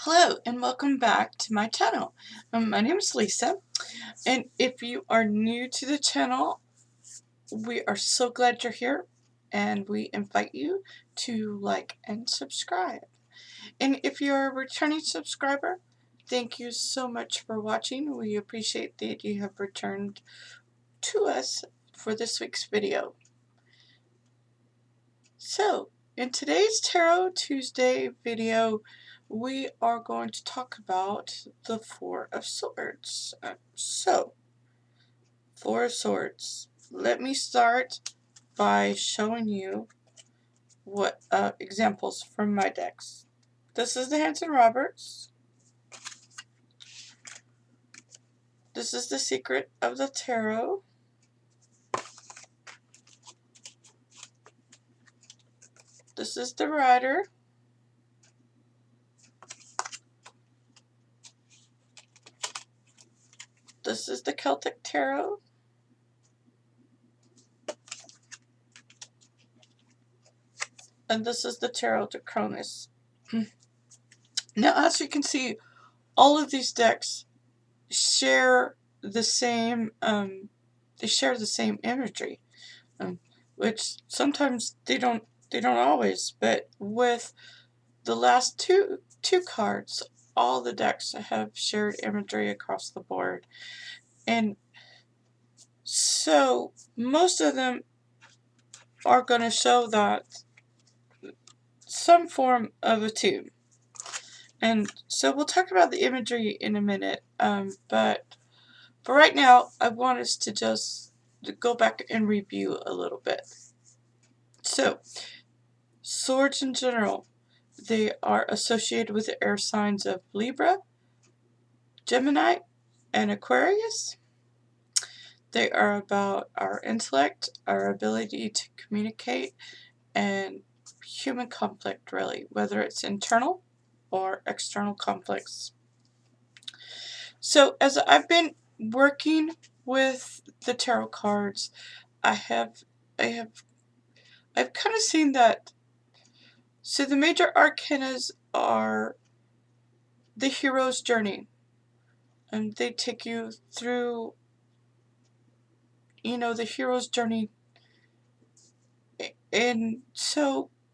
Hello and welcome back to my channel. My name is Lisa, and if you are new to the channel, we are so glad you're here, and we invite you to like and subscribe. And if you're a returning subscriber, thank you so much for watching. We appreciate that you have returned to us for this week's video. So, in today's Tarot Tuesday video, we are going to talk about the Four of Swords. Four of Swords. Let me start by showing you what examples from my decks. This is the Hanson Roberts. This is the Secret of the Tarot. This is the Rider. This is the Celtic Tarot. And this is the Tarot de Cronus. Now, as you can see, all of these decks share the same imagery, which sometimes they don't always, but with the last two cards, all the decks have shared imagery across the board. And so most of them are going to show that some form of a tomb. And so we'll talk about the imagery in a minute, but for right now, I want us to just go back and review a little bit. So, swords in general, they are associated with the air signs of Libra, Gemini, and Aquarius. They are about our intellect, our ability to communicate, and human conflict, really, whether it's internal or external conflicts. So, as I've been working with the tarot cards, I've kind of seen that. So the major arcanas are the hero's journey, and they take you through, the hero's journey, and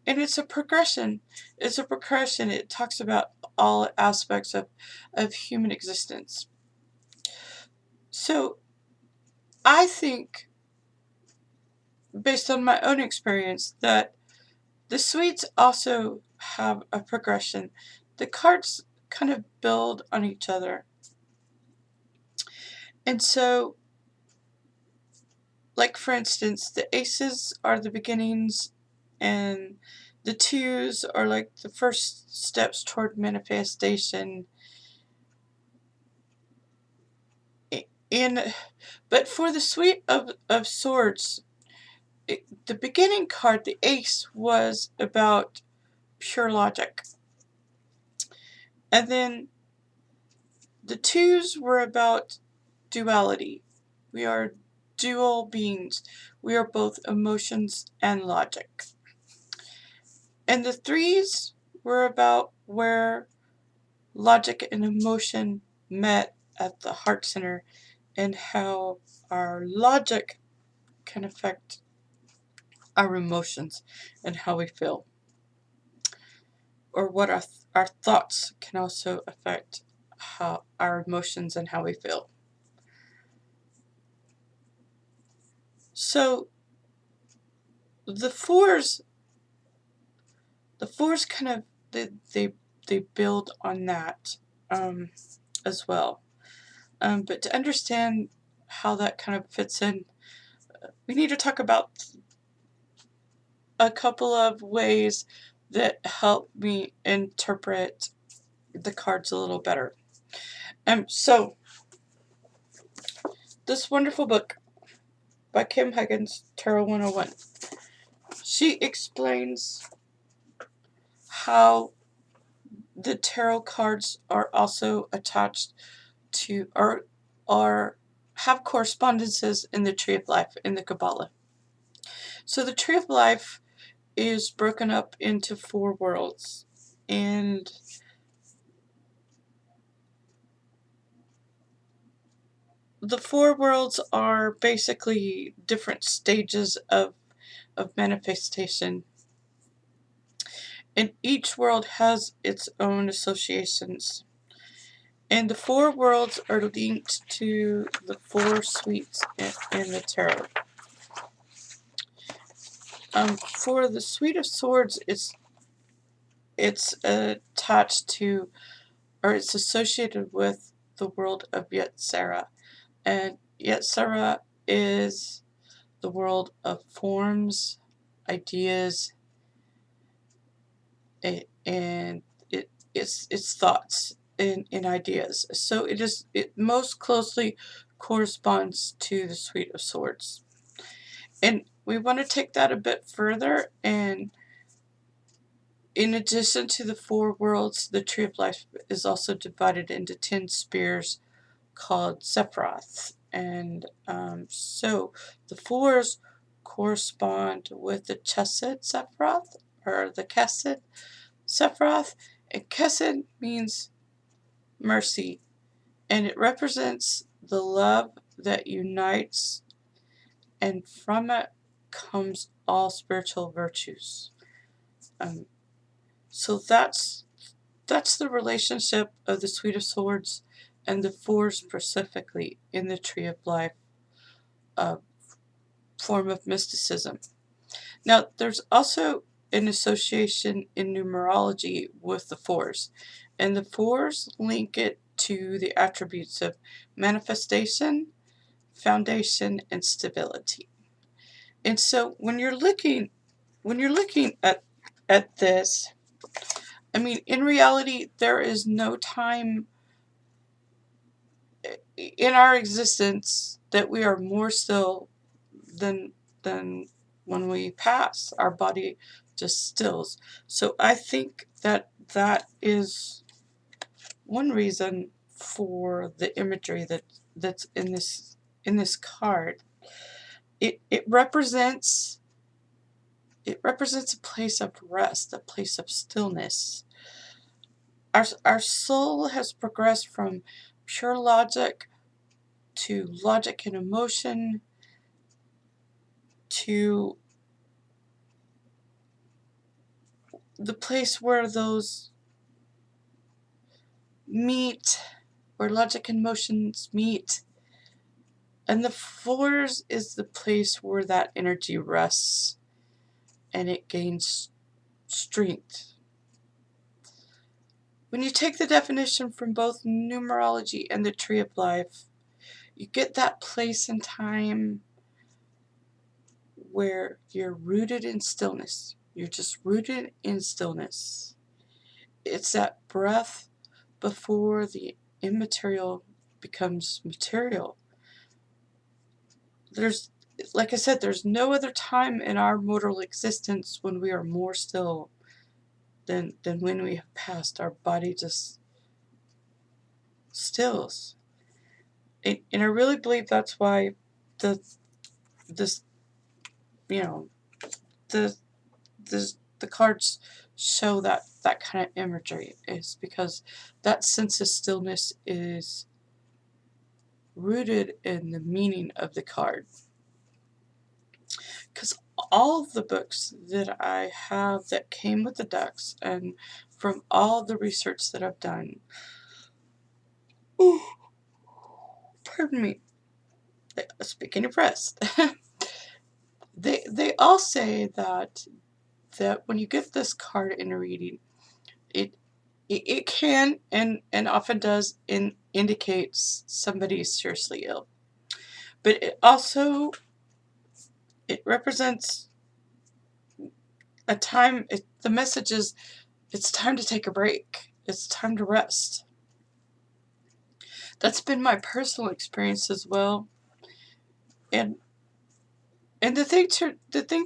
it's a progression. It's a progression. It talks about all aspects of human existence. So I think, based on my own experience, that the suites also have a progression. The cards kind of build on each other. And so, like for instance, the aces are the beginnings, and the twos are like the first steps toward manifestation. But for the Suite of Swords, the beginning card, the ace, was about pure logic. And then the twos were about duality. We are dual beings. We are both emotions and logic. And the threes were about where logic and emotion met at the heart center, and how our logic can affect our emotions and how we feel. Or what our thoughts can also affect how our emotions and how we feel. So the fours kind of, they build on that as well. But to understand how that kind of fits in, we need to talk about a couple of ways that help me interpret the cards a little better. So this wonderful book by Kim Higgins, Tarot 101, she explains how the tarot cards are also attached to, or have correspondences in the Tree of Life in the Kabbalah. So the Tree of Life is broken up into 4 worlds, and the four worlds are basically different stages of manifestation, and each world has its own associations. And the four worlds are linked to the four suites in the tarot. For the Suite of Swords, it's attached to, or it's associated with, the world of Yetzirah. And Yetzirah is the world of forms, ideas, and it's thoughts and ideas. So it most closely corresponds to the Suite of Swords. And we want to take that a bit further, and in addition to the four worlds, the Tree of Life is also divided into 10 spheres called Sephiroth. And so the fours correspond with the Chesed Sephiroth, or the Kesed Sephiroth. And Kesed means mercy, and it represents the love that unites, and from it comes all spiritual virtues. So that's the relationship of the Suite of Swords and the fours specifically in the Tree of Life form of mysticism. Now, there's also an association in numerology with the fours, and the fours link it to the attributes of manifestation, foundation, and stability. And so when you're looking at this, I mean, in reality, there is no time in our existence that we are more still than when we pass. Our body just stills. So I think that is one reason for the imagery that's in this card. It represents a place of rest, a place of stillness. Our soul has progressed from pure logic to logic and emotion to the place where those meet, where logic and emotions meet. And the fours is the place where that energy rests and it gains strength. When you take the definition from both numerology and the Tree of Life, you get that place and time where you're rooted in stillness. You're just rooted in stillness. It's that breath before the immaterial becomes material. There's, like I said, there's no other time in our mortal existence when we are more still than when we have passed. Our body just stills. And I really believe that's why this you know the the cards show that kind of imagery, is because that sense of stillness is rooted in the meaning of the card. Because all of the books that I have that came with the decks, and from all the research that I've done, pardon me, speaking of rest, they all say that when you get this card in a reading, it can and often does indicate somebody is seriously ill, but it represents a time. The message is, it's time to take a break. It's time to rest. That's been my personal experience as well. And the thing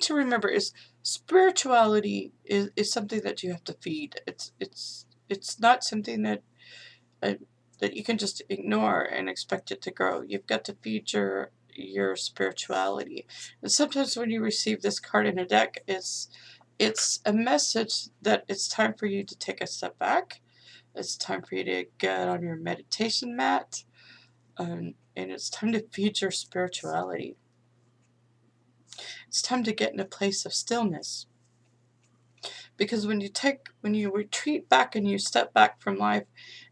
to remember is, spirituality is something that you have to feed. It's not something that you can just ignore and expect it to grow. You've got to feed your spirituality. And sometimes when you receive this card in a deck, it's a message that it's time for you to take a step back. It's time for you to get on your meditation mat, and it's time to feed your spirituality. It's time to get in a place of stillness. Because when you retreat back and you step back from life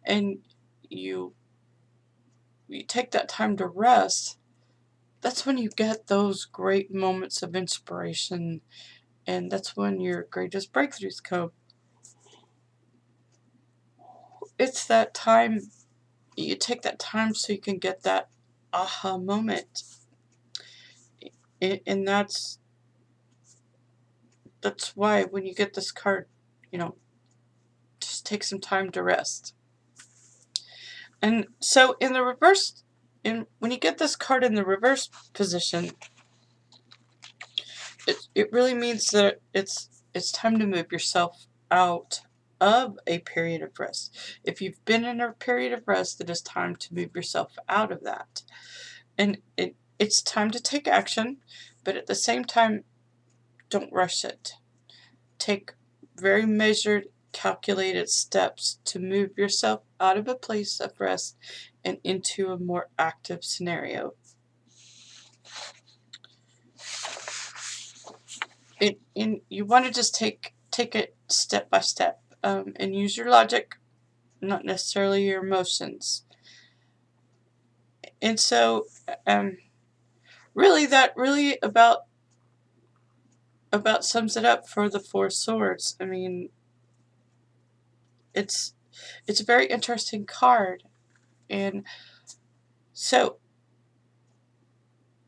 and you take that time to rest, that's when you get those great moments of inspiration, and that's when your greatest breakthroughs come. It's that time, you take that time so you can get that aha moment. And that's why when you get this card, just take some time to rest. And so in the reverse, when you get this card in the reverse position, it really means that it's time to move yourself out of a period of rest. If you've been in a period of rest, it is time to move yourself out of that. And it's time to take action, but at the same time, don't rush it. Take very measured, calculated steps to move yourself out of a place of rest and into a more active scenario. You want to just take it step by step, and use your logic, not necessarily your emotions. And so, really, that really about sums it up for the Four Swords. I mean, it's a very interesting card, and so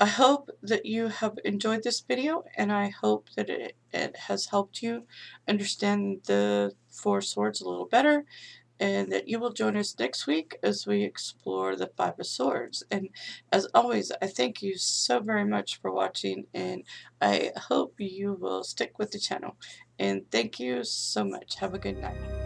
I hope that you have enjoyed this video, and I hope that it has helped you understand the Four Swords a little better, and that you will join us next week as we explore the Five of Swords. And as always, I thank you so very much for watching, and I hope you will stick with the channel. And thank you so much. Have a good night.